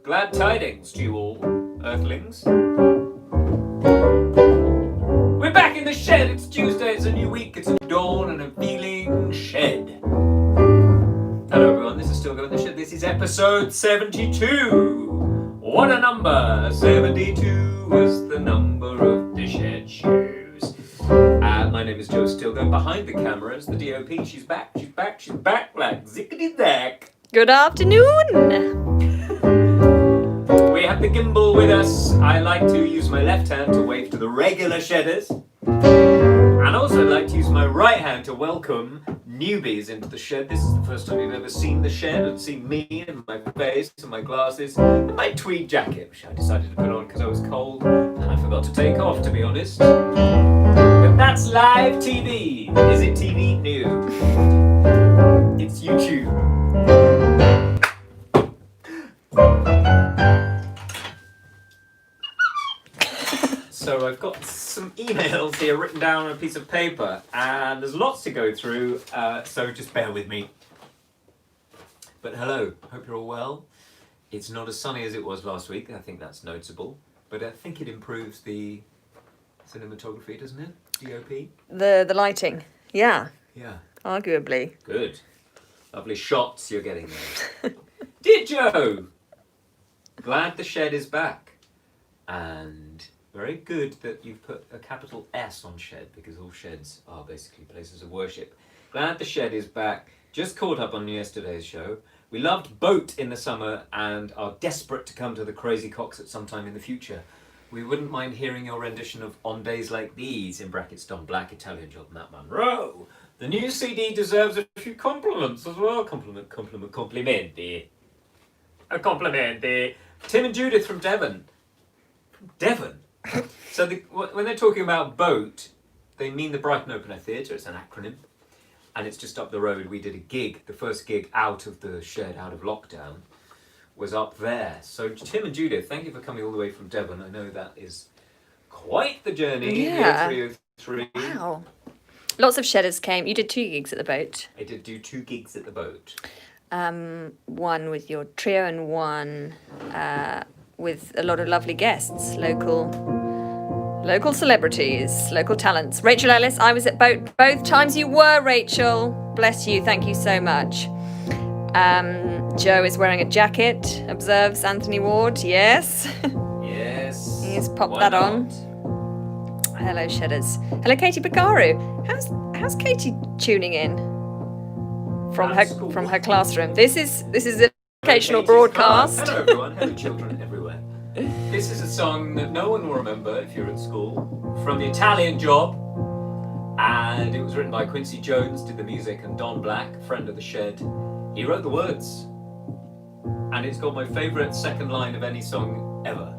Glad tidings to you all, Earthlings. We're back in the shed. It's Tuesday, it's a new week, it's a dawn, and I'm feeling shed. Hello everyone, this is Stilgoe in the Shed. This is episode 72. What a number! 72 was the number of the shed shoes. My name is Joe Stilgoe. Behind the camera is the DOP. She's back like zickety-zack. Good afternoon! We have the gimbal with us. I like to use my left hand to wave to the regular shedders. And also I'd like to use my right hand to welcome newbies into the shed. This is the first time you've ever seen the shed and seen me and my face and my glasses and my tweed jacket, which I decided to put on because I was cold and I forgot to take off, to be honest. But that's live TV. Is it TV? No. It's YouTube. So I've got some emails here written down on a piece of paper, and there's lots to go through, so just bear with me. But hello, hope you're all well. It's not as sunny as it was last week, I think that's noticeable, but I think it improves the cinematography, doesn't it? DOP? The lighting, yeah. Yeah. Arguably. Good. Lovely shots you're getting there. Dear Joe, glad the shed is back, and very good that you've put a capital S on shed, because all sheds are basically places of worship. Glad the shed is back. Just caught up on yesterday's show. We loved Boat in the summer and are desperate to come to the Crazy Cocks at some time in the future. We wouldn't mind hearing your rendition of On Days Like These, in brackets Don Black, Italian Job, Matt Monroe. The new CD deserves a few compliments as well. Complimenti. A complimenti. Tim and Judith from Devon. From Devon? So when they're talking about Boat, they mean the Brighton Open Air Theatre. It's an acronym. And it's just up the road. We did a gig, the first gig out of the shed, out of lockdown, was up there. So Tim and Judith, thank you for coming all the way from Devon. I know that is quite the journey. Yeah. The 0303. Wow. Lots of shedders came. You did 2 gigs at the Boat. I did do 2 gigs at the Boat. One with your trio and one with a lot of lovely guests, local celebrities, local talents. Rachel Ellis, I was at Boat both times you were, Rachel. Bless you, thank you so much. Joe is wearing a jacket, observes Anthony Ward, yes. Yes. He's popped why that not? on. Hello, shedders. Hello, Katie Bagaru. How's Katie tuning in from her classroom? This is an educational broadcast. Hello everyone, hello children everywhere. This is a song that no one will remember if you're at school, from the Italian Job, and it was written by Quincy Jones, did the music, and Don Black, friend of the shed, he wrote the words, and it's got my favourite second line of any song ever.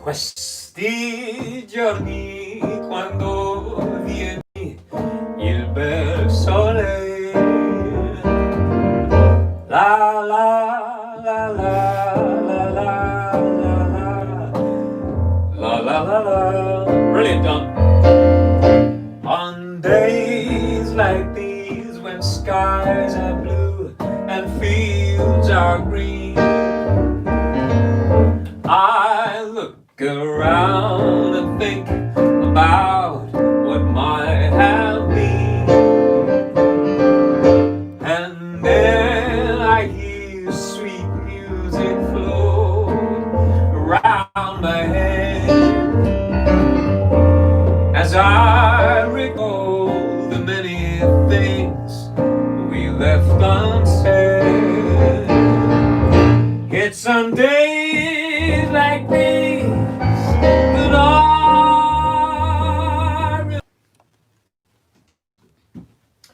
Questi giorni quando vieni il bel sole, la la la la la la la la la la. Brilliant, Don. On days like these when skies are blue and fields are green, I look around and think about what might have been, and then I hear sweet music float around my head as I recall the many things we left unsaid. It's on days like these that I...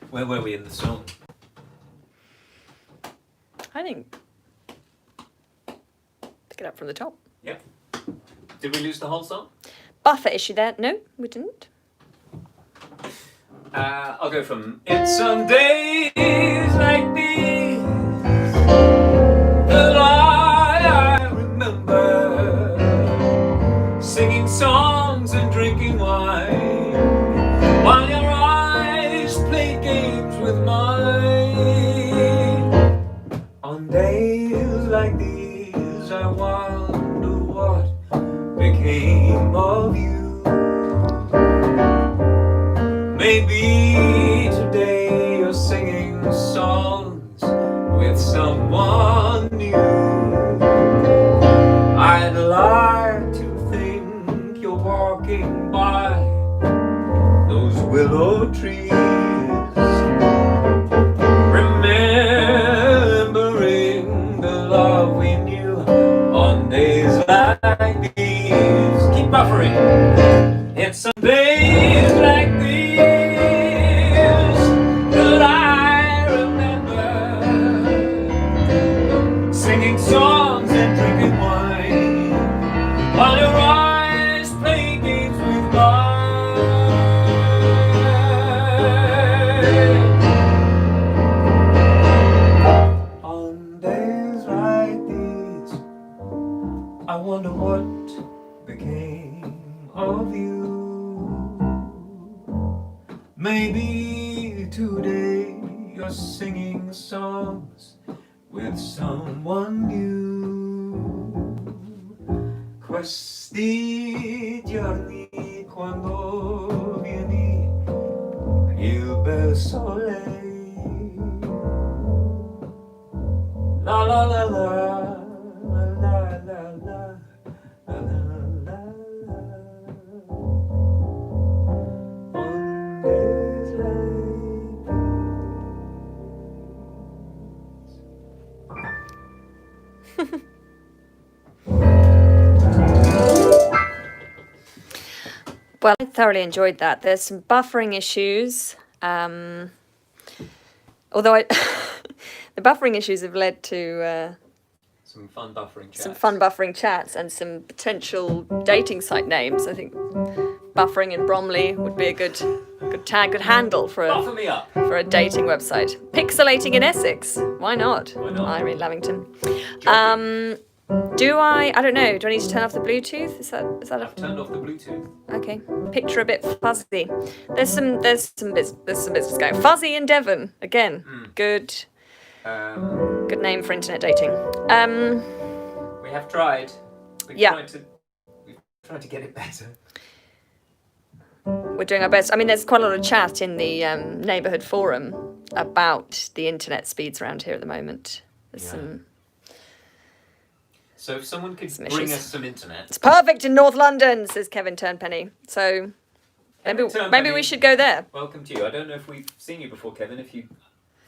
Where were we in the song? I think. Pick it up from the top. Yep. Did we lose the whole song? Buffer issue there. No, we didn't. I'll go from It's some days like these that I remember singing songs and drinking wine while your eyes played games with mine. On days like these I wonder what became of you. Maybe today you're singing songs with someone new. I'd like to think you're walking by those willow trees, remembering the love we knew on days like these. Keep buffering. It's some days like these that I remember singing songs and drinking wine while your eyes play games with mine. On days like these, I wonder what became of you. Maybe today you're singing songs with someone new. Questi giorni quando vieni il bel sole, la la la la la la la la. Well, I thoroughly enjoyed that. There's some buffering issues. Although the buffering issues have led to Some fun buffering chats. some fun buffering chats and some potential dating site names. I think buffering in Bromley would be a good tag, good handle for Buffer me up. a dating website. Pixelating in Essex. Why not? Why not? Irene Lavington. Jogging. I don't know. Do I need to turn off the Bluetooth? Is that I've turned off the Bluetooth. okay? Picture a bit fuzzy. There's some business going. Fuzzy in Devon again. Good name for internet dating. We have tried. We've Yeah. tried to get it better. We're doing our best. I mean, there's quite a lot of chat in the neighbourhood forum about the internet speeds around here at the moment. There's Yeah. some. So if someone could Some bring issues. us some internet. It's perfect in North London, says Kevin Turnpenny. So maybe Turnpenny, we should go there. Welcome to you. I don't know if we've seen you before, Kevin. If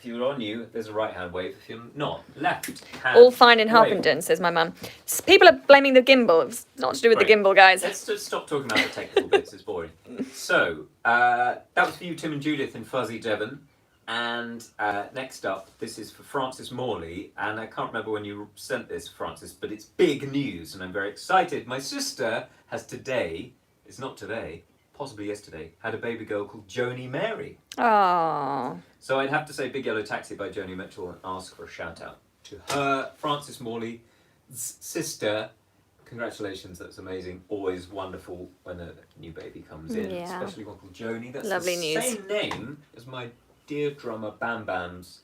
you're on you, there's a right hand wave. If you're not, left hand. All fine in wave. Harpenden, says my mum. People are blaming the gimbal. It's not to do with the Right. gimbal, guys. Let's just stop talking about the technical bits. It's boring. So that was for you, Tim and Judith in Fuzzy Devon. And next up, this is for Francis Morley, and I can't remember when you sent this, Francis, but it's big news, and I'm very excited. My sister has today, it's not today, possibly yesterday, had a baby girl called Joni Mary. Oh, So I'd have to say Big Yellow Taxi by Joni Mitchell and ask for a shout out to her, Francis Morley's sister. Congratulations, that's amazing. Always wonderful when a new baby comes in, Yeah. especially one called Joni. That's Lovely the news. same name as my dear drummer Bam Bam's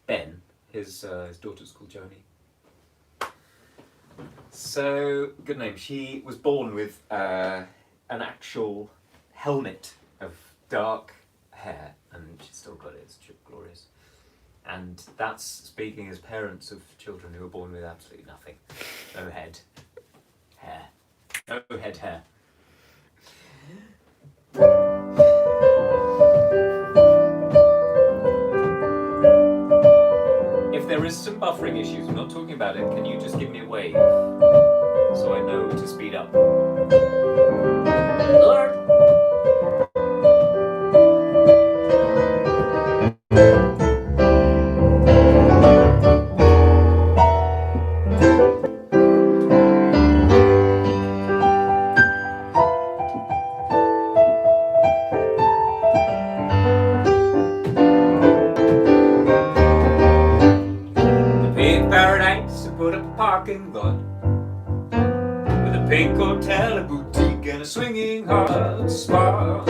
Ben. His daughter's called Joni. So, good name. She was born with an actual helmet of dark hair, and she's still got it. It's glorious. And that's speaking as parents of children who were born with absolutely nothing. No head. Hair. No head hair. If there is some buffering issues, we're not talking about it, can you just give me a wave so I know to speed up? put up a parking lot with a pink hotel, a boutique, and a swinging hot spot.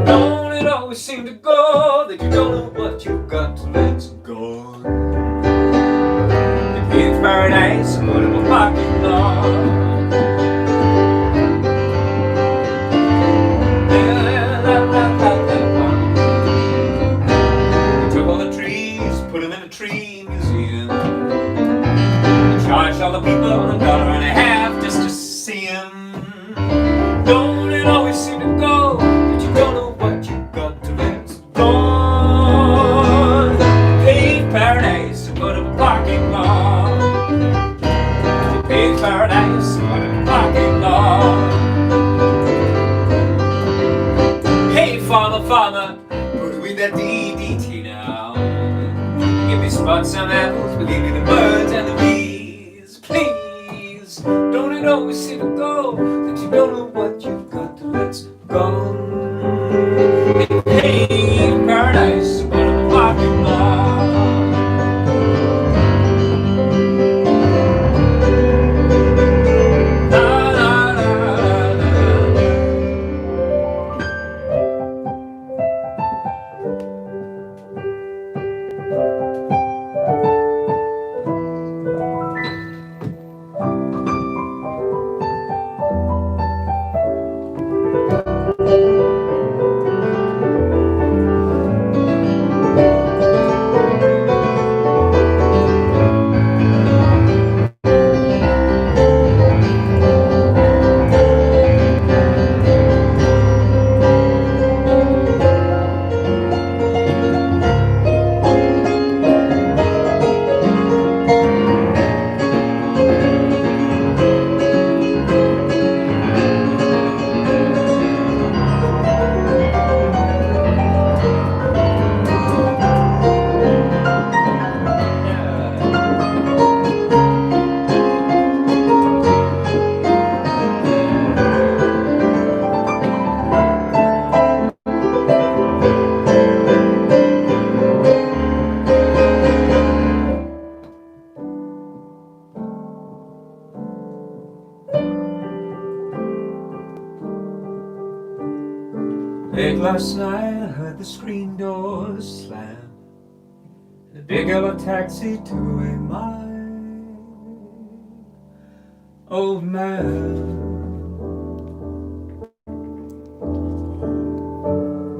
Don't it always seem to go that you don't know what you've got till it's gone? You paved paradise and put up a parking lot. Tree museum. Charged all the people $1.50 just to see him. Don't it always seem to go that you don't know what you got till it's gone? Paved paradise and put up a parking lot. Paved paradise and put up a parking lot. Hey farmer, put away that DDT now. Give me spots on apples, but give me the birds and the bees, please. Don't it always seem to go that you don't know what you've got till it's gone? Hey, paradise, but I'm a parking lot. Late last night I heard the screen doors slam and a big yellow taxi to my old man.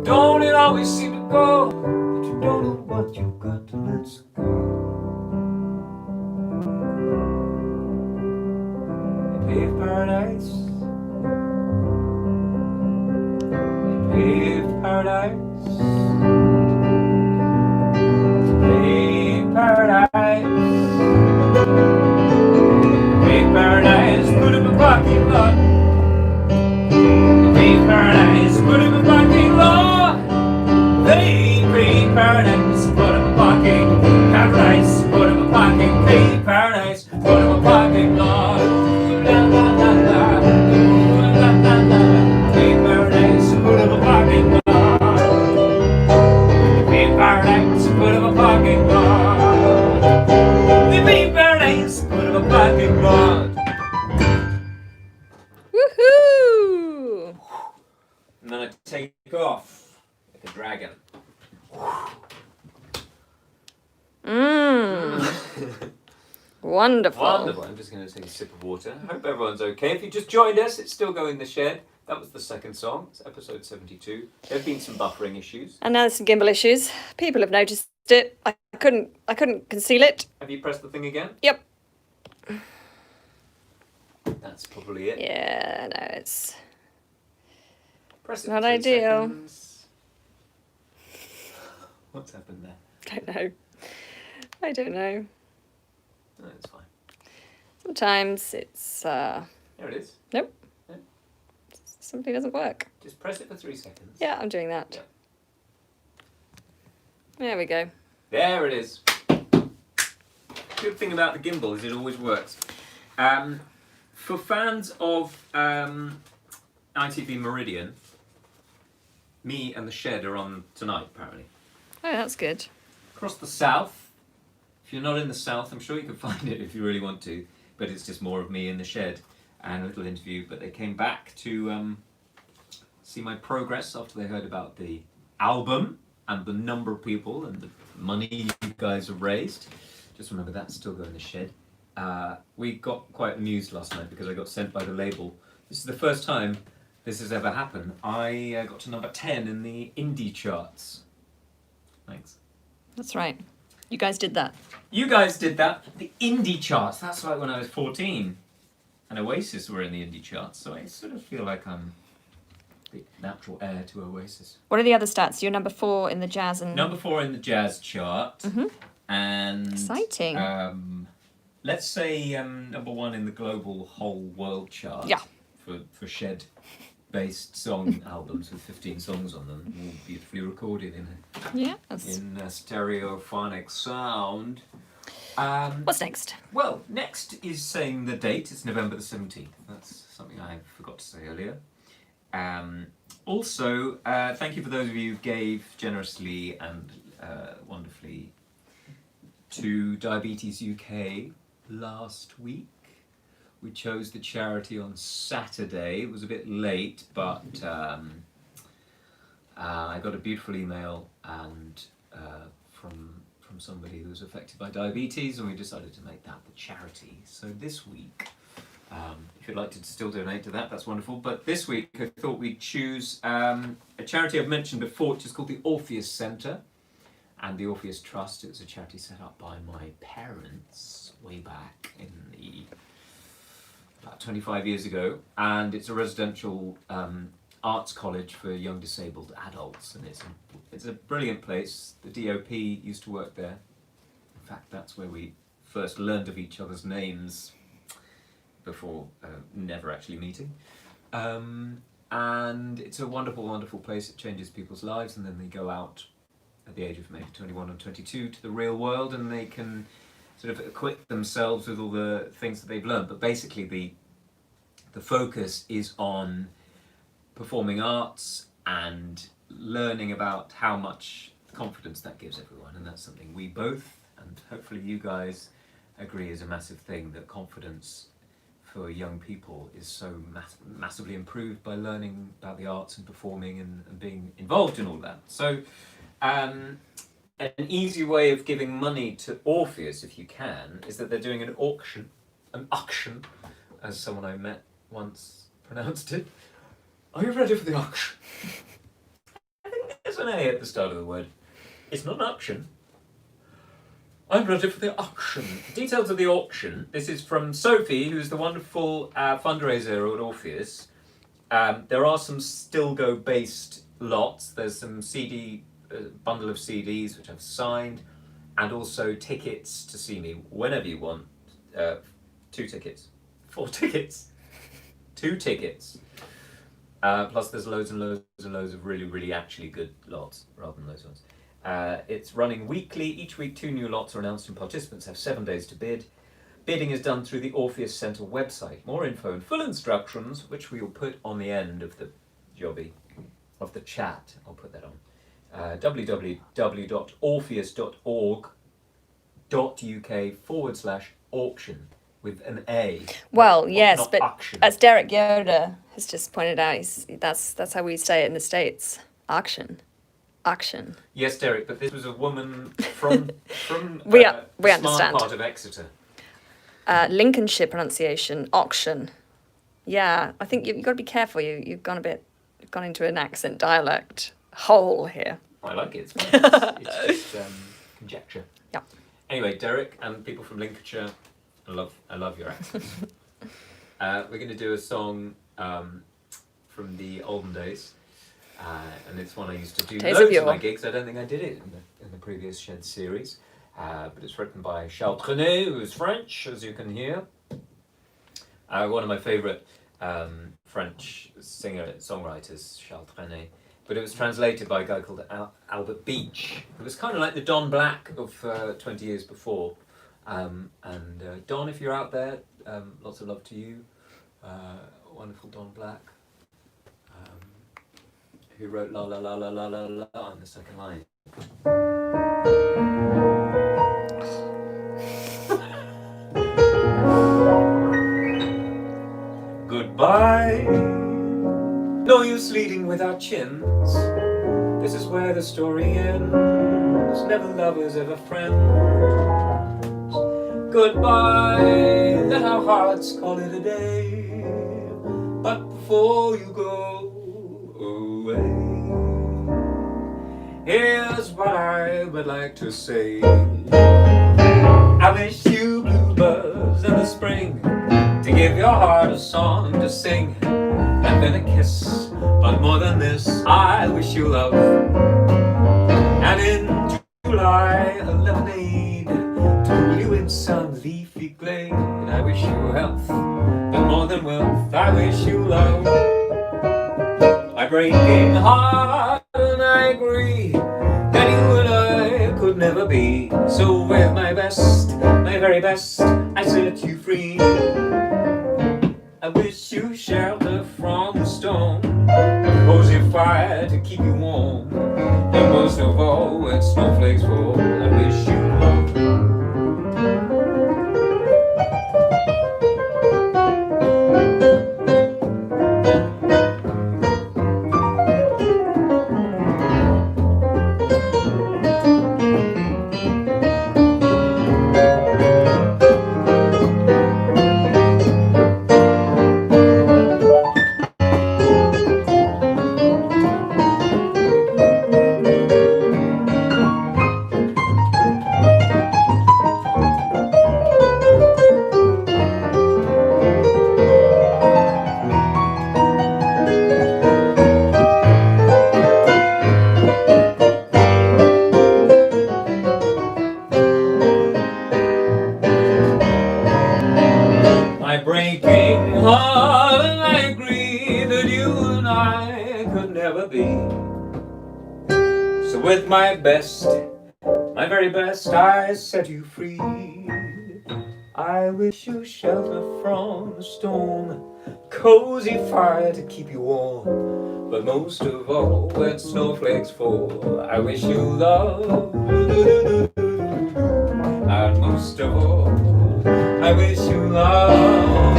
Don't it always seem to go that you don't know what you've got till it's gone? Paved paradise, paved paradise, paved paradise, paved paradise, put up a parking lot. Paved paradise, put up a parking lot. Paved paradise, put up a parking paradise, put up a parking paved paradise, put up a parking lot. Ooh la la la la, ooh la la la. Paved paradise, put up a parking lot. Paved paradise, put up a parking lot. Paved paradise, put up a parking lot. Woohoo! I'm gonna take off like a dragon. Wonderful. Wonderful. I'm just going to take a sip of water. I hope everyone's okay. If you just joined us, it's Stilgoe in the Shed. That was the second song. It's episode 72. There have been some buffering issues. And now there's some gimbal issues. People have noticed it. I couldn't conceal it. Have you pressed the thing again? Yep. That's probably it. Yeah, no, it's Press it not for 3 ideal. seconds. What's happened there? I don't know. No, it's fine. Sometimes it's There it is. nope. Yeah. Something doesn't work. Just press it for 3 seconds. Yeah, I'm doing that. Yeah. There we go. There it is. Good thing about the gimbal is it always works. For fans of ITV Meridian, me and the Shed are on tonight, apparently. Oh, that's good. Across the south, If you're not in the south, I'm sure you can find it if you really want to, but it's just more of me in the shed and a little interview. But they came back to see my progress after they heard about the album and the number of people and the money you guys have raised. Just remember that, Stilgoe in the shed. We got quite amused last night because I got sent by the label. This is the first time this has ever happened. I got to number 10 in the indie charts. Thanks. That's right. You guys did that. You guys did that. The indie charts. That's like when I was 14. And Oasis were in the indie charts. So I sort of feel like I'm the natural heir to Oasis. What are the other stats? You're number 4 in the jazz and... Number 4 in the jazz chart. Mm-hmm. And... Exciting. Let's say number 1 in the global whole world chart. Yeah. For shed-based song albums with 15 songs on them, all beautifully recorded in stereophonic sound. What's next? Well, next is saying the date. It's November the 17th. That's something I forgot to say earlier. Also, thank you for those of you who gave generously and wonderfully to Diabetes UK last week. We chose the charity on Saturday. It was a bit late, but I got a beautiful email and from somebody who was affected by diabetes, and we decided to make that the charity. So this week, if you'd like to still donate to that, that's wonderful. But this week, I thought we'd choose a charity I've mentioned before, which is called the Orpheus Centre and the Orpheus Trust. It was a charity set up by my parents way back in the about 25 years ago, and it's a residential arts college for young disabled adults, and it's a brilliant place. The DOP used to work there. In fact, that's where we first learned of each other's names before never actually meeting. And it's a wonderful, wonderful place. It changes people's lives, and then they go out at the age of maybe 21 or 22 to the real world, and they can sort of equip themselves with all the things that they've learned. But basically the focus is on performing arts and learning about how much confidence that gives everyone, and that's something we both, and hopefully you guys, agree is a massive thing, that confidence for young people is so massively improved by learning about the arts and performing and being involved in all that. So an easy way of giving money to Orpheus, if you can, is that they're doing an auction, as someone I met once pronounced it. Are you ready for the auction? I think there's an A at the start of the word. It's not an auction. I'm ready for the auction. Details of the auction. This is from Sophie, who's the wonderful fundraiser at Orpheus. There are some Stilgoe-based lots. There's some bundle of CDs which I've signed, and also tickets to see me whenever you want. 2 tickets. 4 tickets. 2 tickets. Plus there's loads and loads and loads of really, really actually good lots, rather than those ones. It's running weekly. Each week 2 new lots are announced and participants have 7 days to bid. Bidding is done through the Orpheus Centre website. More info and full instructions, which we will put on the end of the jobby, of the chat. I'll put that on. www.orpheus.org.uk/auction with an A. Well, yes, but auction. as Derek Yoder has just pointed out, that's how we say it in the States. Auction. Yes, Derek, but this was a woman from we the understand. smart part of Exeter. Lincolnshire pronunciation, auction. Yeah, I think you've got to be careful. You've gone into an accent dialect hole here. I like it. It's just conjecture. Yeah. Anyway, Derek and people from Lincolnshire, I love your accents. We're going to do a song from the olden days, and it's one I used to do loads of my gigs. I don't think I did it in the previous Shed series, but it's written by Charles Trenet, who is French, as you can hear. One of my favourite French singer-songwriters, Charles Trenet. But it was translated by a guy called Albert Beach, who was kind of like the Don Black of 20 years before. And Don, if you're out there, lots of love to you. Wonderful Don Black, who wrote La La La La La La La on the second line. goodbye. No use leading with our chins. This is where the story ends. Never lovers, ever friends. Goodbye, let our hearts call it a day. But before you go away, here's what I would like to say. I wish you bluebirds in the spring to give your heart a song to sing, and then a kiss. But more than this, I wish you love. And in July, a lemonade to cool you in some leafy glade. I wish you health, but more than wealth, I wish you love. My breaking heart, and I agree that you and I could never be. So with my best, my very best, I set you free. I wish you shelter from the storm, a cozy fire to keep you warm, and most of all, when snowflakes fall, I wish you love. My breaking heart, and I agree that you and I could never be. So with my best, my very best, I set you free. I wish you shelter from the storm, cozy fire to keep you warm, but most of all, when snowflakes fall, I wish you love. And most of all, I wish you love.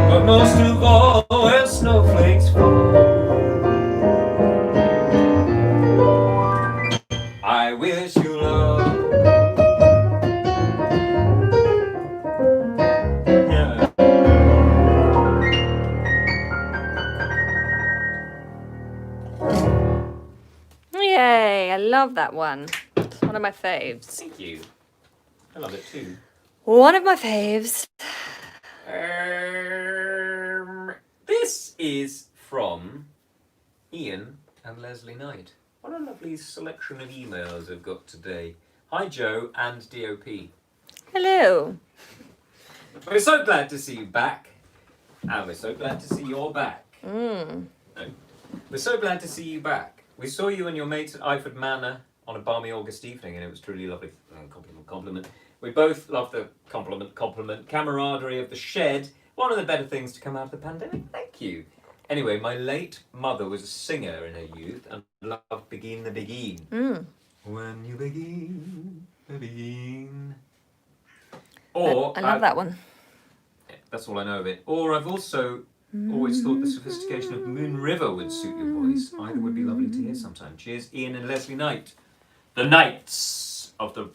But most of all, when snowflakes fall, I wish you love. Yeah. Yay, I love that one. It's one of my faves. Thank you. I love it too. One of my faves. This is from Ian and Leslie Knight. What a lovely selection of emails I've got today. Hi Joe and DOP. Hello. We're so glad to see you back. And we're so glad to see you're back. Mm. No. We're so glad to see you back. We saw you and your mates at Iford Manor on a balmy August evening, and it was truly lovely. Compliment. We both love the compliment, camaraderie of the shed. One of the better things to come out of the pandemic. Thank you. Anyway, my late mother was a singer in her youth and loved Begin the Begin. Mm. When you begin, the begin. Or I love that one. That's all I know of it. Or I've also always thought the sophistication of Moon River would suit your voice. Either would be lovely to hear sometime. Cheers, Ian and Leslie Knight. The Knights of the...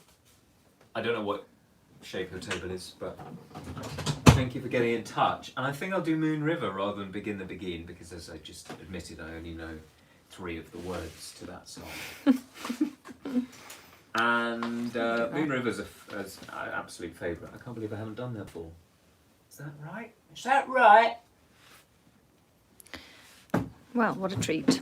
I don't know what shape your table is, but thank you for getting in touch. And I think I'll do Moon River rather than Begin the Begin, because as I just admitted, I only know 3 of the words to that song. And Moon River's an absolute favourite. I can't believe I haven't done that before. Is that right? Is that right? Well, what a treat.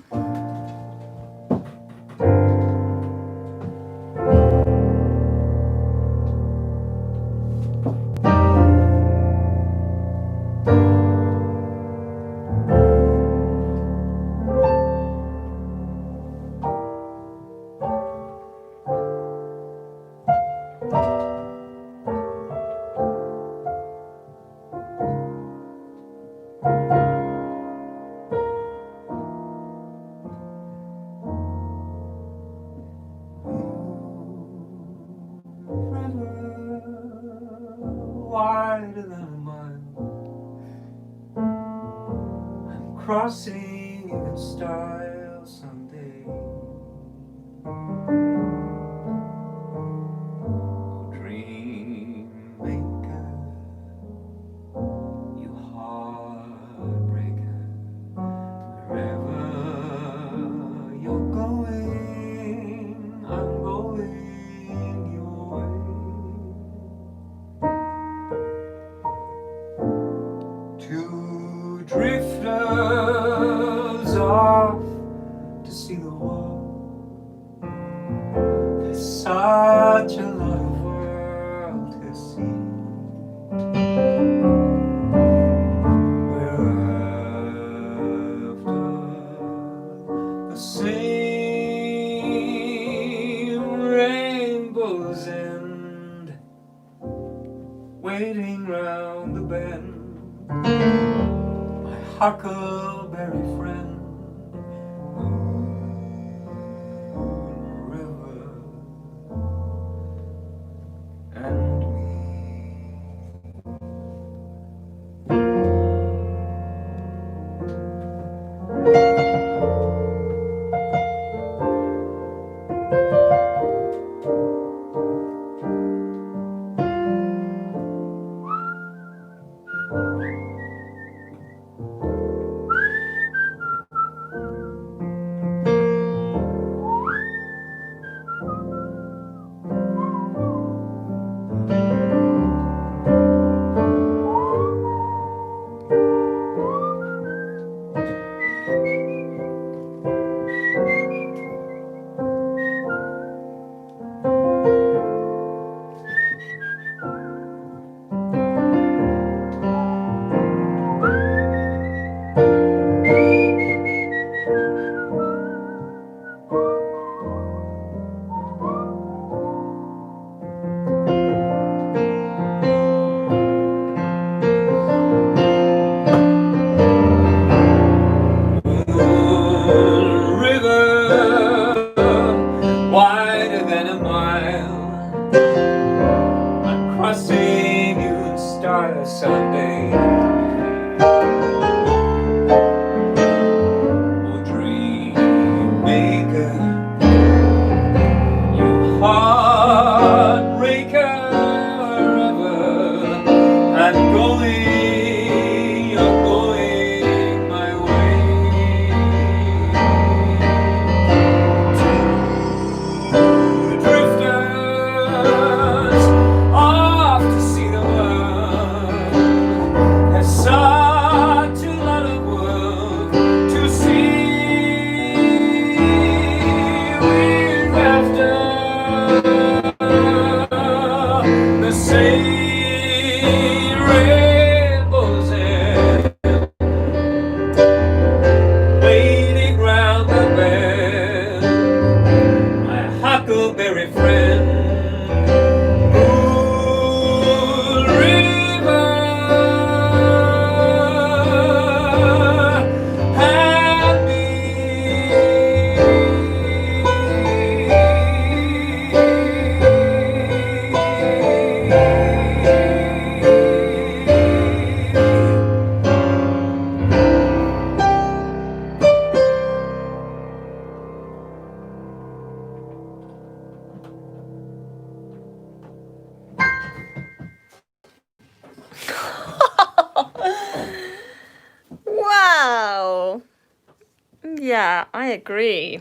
Wider than a mile, crossing you in style someday. Oh, dream maker, you heartbreaker, wherever you're going, I'm going your way. Two drifters off to see the world. There's such a lot of world to see. We're after the same rainbow's end, waiting round the bend. My huckleberry friend, river, and me. Wider than a mile, I'm crossing you in style someday. Oh, dream maker, you heartbreaker, wherever I'm going, you're going my way. Huckleberry friend, Moon River, and me. Wow. Yeah, I agree.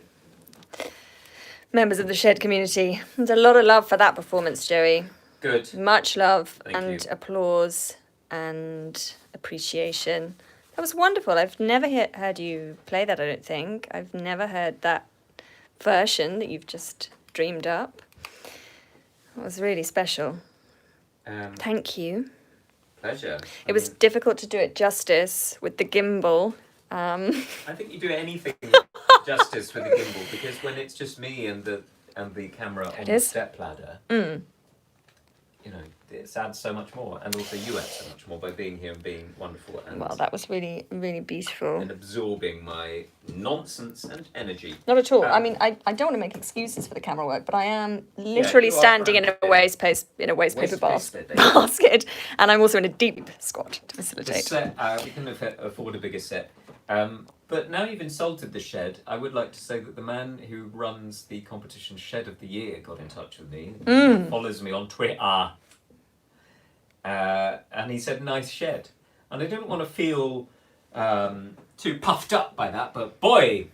Members of the Shed community, there's a lot of love for that performance, Joey. Good. Much love Thank and you. applause and appreciation. That was wonderful. I've never heard you play that, I don't think. I've never heard that version that you've just dreamed up. It was really special. Thank you. Pleasure. It was difficult to do it justice with the gimbal. I think you do anything justice with the gimbal, because when it's just me and the camera on the stepladder, you know, it adds so much more, and also you add so much more by being here and being wonderful and Well, that was really, really beautiful. and absorbing my nonsense and energy. Not at all. I mean, I don't want to make excuses for the camera work, but I am literally you are standing in a frantic. waste paper basket, basket, and I'm also in a deep squat to The facilitate. set, we couldn't have afford a bigger set. But now you've insulted the shed, I would like to say that the man who runs the competition Shed of the Year got in touch with me, follows me on Twitter, and he said, nice shed. And I don't want to feel too puffed up by that, but boy,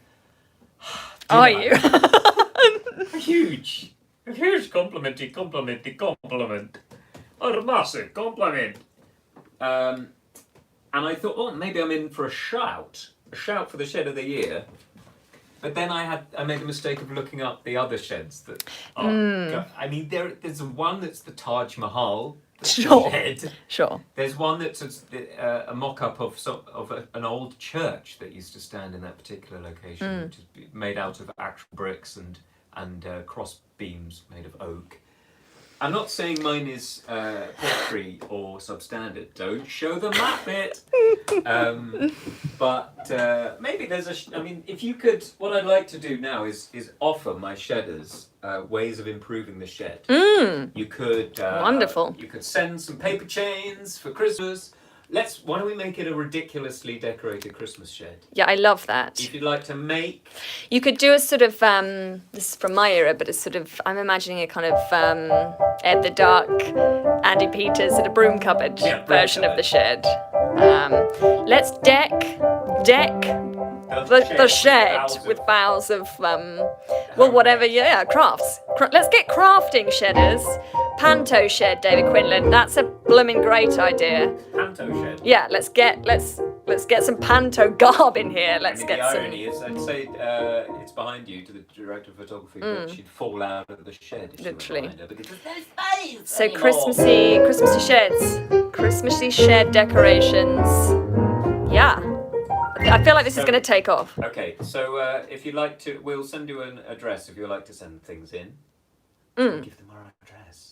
Are you? a huge compliment. A massive compliment. And I thought, oh, maybe I'm in for a shout for the Shed of the Year. But then I made the mistake of looking up the other sheds that are. I mean, there's one that's the Taj Mahal. Sure. Shed. Sure. There's one that's a mock-up of an old church that used to stand in that particular location, which is made out of actual bricks and cross beams made of oak. I'm not saying mine is porphyry or substandard. Don't show the map bit. But maybe there's I mean, if you could, what I'd like to do now is offer my shedders ways of improving the shed. You could Wonderful. You could send some paper chains for Christmas. Why don't we make it a ridiculously decorated Christmas shed? Yeah, I love that. If you'd like to make... You could do a sort of, this is from my era, but it's sort of, I'm imagining a kind of Ed the Duck, Andy Peters at a broom cupboard version of the shed. Let's deck the shed with boughs of, whatever, crafts. Let's get crafting shedders. Panto shed, David Quinlan. That's a blooming great idea. Panto shed? Yeah, let's get some panto garb in here. The irony is, I'd say it's behind you to the director of photography, but she'd fall out of the shed if literally. She went behind her because there's no space So anymore. Christmassy sheds, Christmassy shed decorations. Yeah, I feel like this is going to take off. Okay, so if you'd like to, we'll send you an address if you'd like to send things in. Give them our address.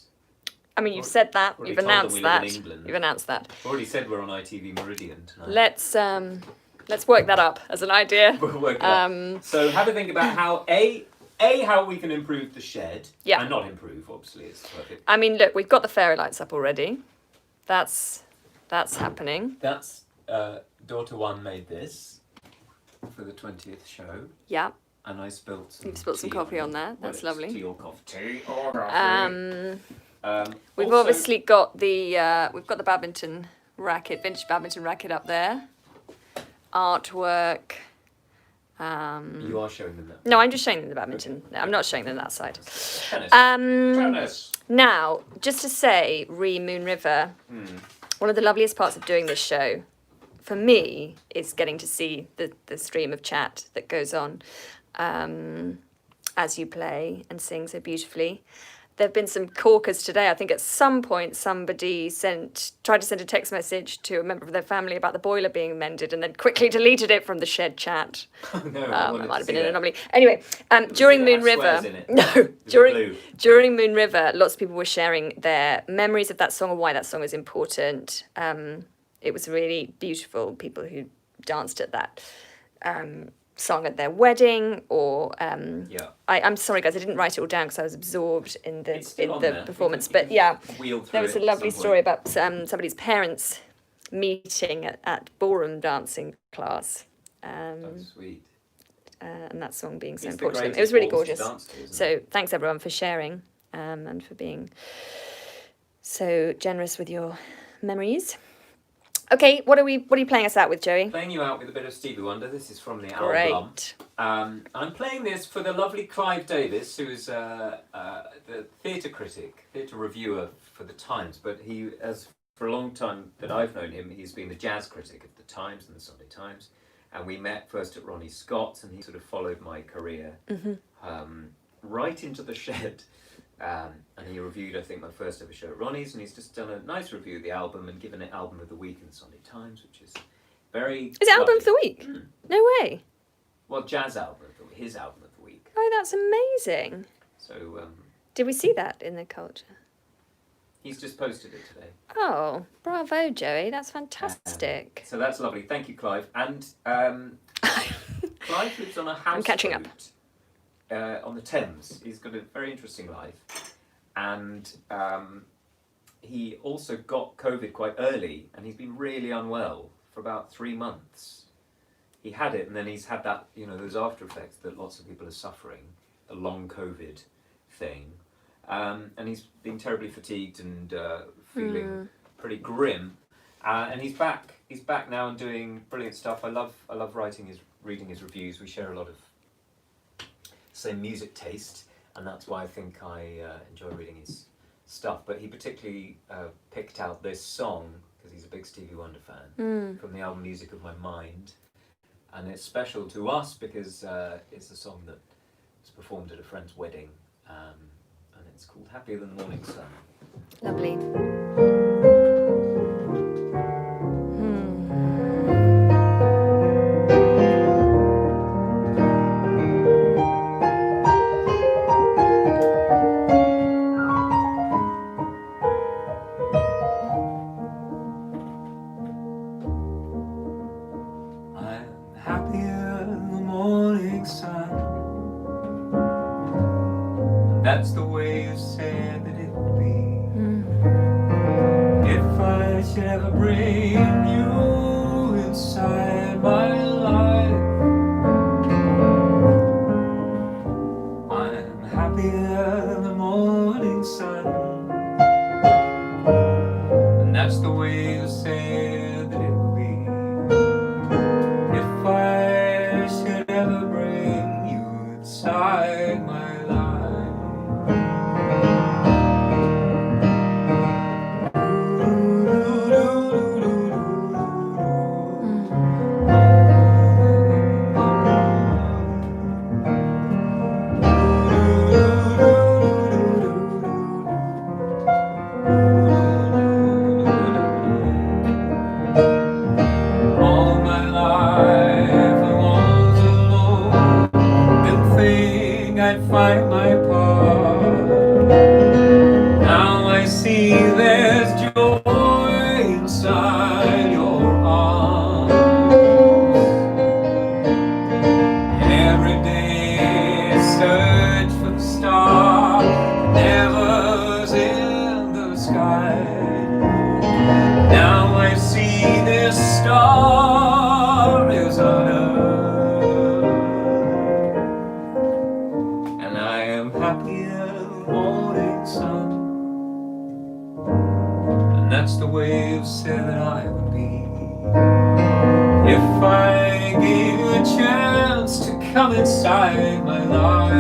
I mean, you've said that. You've announced that. You've announced that. Already said we're on ITV Meridian tonight. Let's work that up as an idea. We'll work it up. So have a think about how how we can improve the shed. Yeah. And not improve, obviously, it's perfect. I mean, look, we've got the fairy lights up already. That's happening. That's daughter one made this for the 20th show. Yeah. And I spilt some. You've spilt some coffee on that. That's lovely. Tea or coffee. Tea or coffee. We've also, obviously got the badminton racket, vintage badminton racket up there. Artwork. You are showing them that. No, I'm just showing them the badminton. Okay. No, I'm not showing them that side. Tennis. Tennis. Now, just to say, Moon River. One of the loveliest parts of doing this show, for me, is getting to see the stream of chat that goes on as you play and sing so beautifully. There have been some corkers today. I think at some point somebody tried to send a text message to a member of their family about the boiler being mended and then quickly deleted it from the shed chat. Oh, no, it might have been an anomaly. Anyway, during Moon River, during Moon River, lots of people were sharing their memories of that song and why that song is important. It was really beautiful. People who danced at that song at their wedding, or I'm sorry guys, I didn't write it all down because I was absorbed in the performance. But yeah, there was a lovely story about somebody's parents meeting at ballroom dancing class. That's sweet. And that song being so important to them. It was really gorgeous. So thanks everyone for sharing and for being so generous with your memories. Okay, what are you playing us out with, Joey? Playing you out with a bit of Stevie Wonder. This is from the Great. album. I'm playing this for the lovely Clive Davis, who is the theatre critic, theatre reviewer for the Times. But he, for a long time that I've known him, he's been the jazz critic of the Times and the Sunday Times. And we met first at Ronnie Scott's, and he sort of followed my career right into the shed. And he reviewed, I think, my first ever show at Ronnie's, and he's just done a nice review of the album and given it Album of the Week in the Sunday Times, which is very... Is it Album of the Week? No way. Well, Jazz Album of the Week, his Album of the Week. Oh, that's amazing. So, did we see that in the culture? He's just posted it today. Oh, bravo, Joey. That's fantastic. So that's lovely. Thank you, Clive. And Clive lives on a houseboat. I'm catching up. On the Thames. He's got a very interesting life. And he also got COVID quite early, and he's been really unwell for about 3 months. he had it, and then he's had that, those after effects that lots of people are suffering, a long COVID thing, and he's been terribly fatigued and feeling pretty grim, and he's back. He's back now and doing brilliant stuff. I love reading his reviews. We share a lot of same music taste, and that's why I think I enjoy reading his stuff. But he particularly picked out this song because he's a big Stevie Wonder fan from the album Music of My Mind, and it's special to us because it's a song that was performed at a friend's wedding, and it's called Happier Than the Morning Sun. Lovely. That's the way you said that it would be. If I should ever bring you inside my life, I'm happier than the morning sun. And that's the way you said that it would be. If I should ever bring you inside my life. I'd find my part. Now I see there's joy inside your arms. Every day I search for the star, never's in the sky. Now I see this star is on earth. Happier than the morning sun, and that's the way you said that I would be. If I gave you a chance to come inside my life,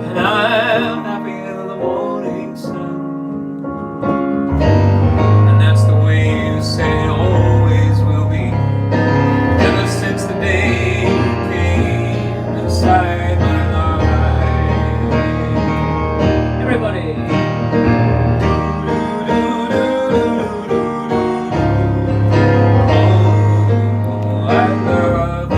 and I'm happier than the morning sun, and that's the way you said it always will be. Ever since the day you came inside my life. Everybody! Oh, I love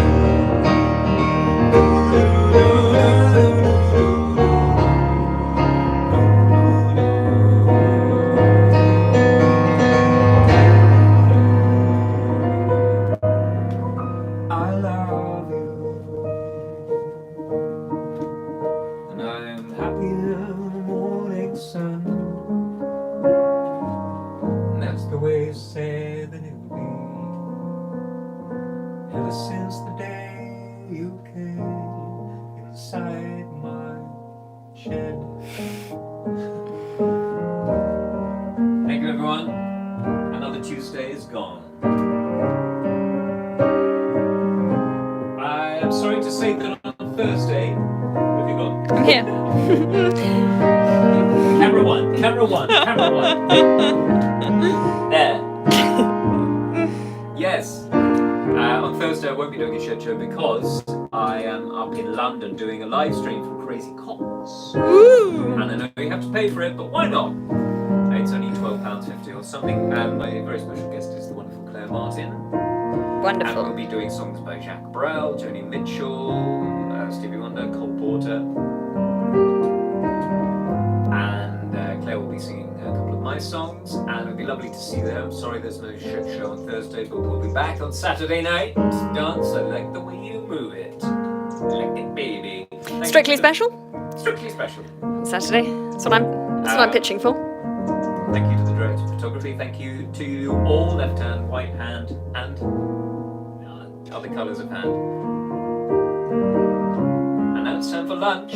I love you. And I'm happier than the morning sun. And that's the way you said that it would be. Ever since the day you came inside my shed. Thank you, everyone. Another Tuesday is gone. I'm sorry to say that on Thursday, what have you got? I'm here. Camera one. There. Yes. On Thursday I won't be doing a shed show because I am up in London doing a live stream from Crazy Cots. Ooh. And I know you have to pay for it, but why not? It's only £12.50 or something, and my very special guest is the wonderful Claire Martin. And Wonderful. we'll be doing songs by Jacques Brel, Joni Mitchell, Stevie Wonder, Cole Porter. And Claire will be singing a couple of my songs, and it'll be lovely to see them. Sorry there's no shed show on Thursday, but we'll be back on Saturday night. Dance, I like the way you move it. Like it, baby. Thank Strictly you. special? Strictly special. On Saturday. That's what I'm pitching for. Thank you to the director of photography. poetry. Thank you to you all, left hand, right hand, and other colours of hand. And now it's time for lunch.